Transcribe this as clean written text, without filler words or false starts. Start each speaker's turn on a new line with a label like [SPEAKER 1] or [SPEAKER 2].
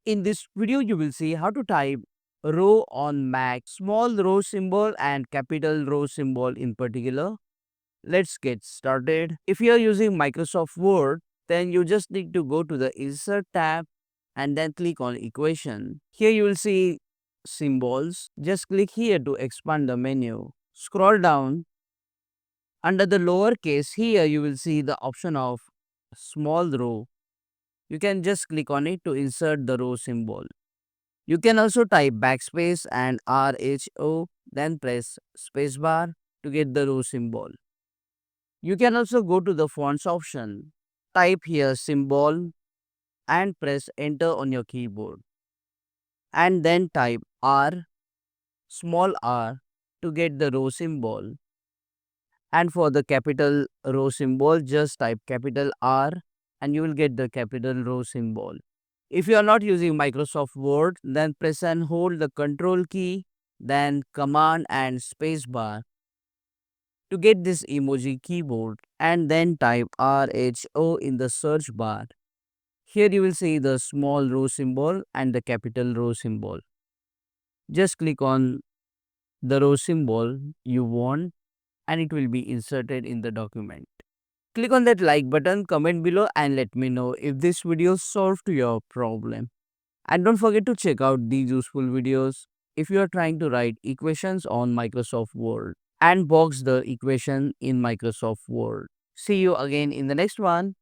[SPEAKER 1] In this video, you will see how to type Rho on Mac, small Rho symbol and capital Rho symbol in particular. Let's get started. If you are using Microsoft Word, then you just need to go to the Insert tab and then click on Equation. Here you will see symbols. Just click here to expand the menu. Scroll down. Under the lowercase, here you will see the option of small rho. You can just click on it to insert the Rho symbol. You can also type backspace and RHO, then press spacebar to get the Rho symbol. You can also go to the fonts option, type here symbol and press enter on your keyboard. And then type R, small r to get the Rho symbol. And for the capital Rho symbol, just type capital R and you will get the capital Rho symbol. If you are not using Microsoft Word, then press and hold the Control key, then Command and Space bar to get this emoji keyboard and then type RHO in the search bar. Here you will see the small Rho symbol and the capital Rho symbol. Just click on the Rho symbol you want and it will be inserted in the document. Click on that like button, comment below and let me know if this video solved your problem. And don't forget to check out these useful videos if you are trying to write equations on Microsoft Word and box the equation in Microsoft Word. See you again in the next one.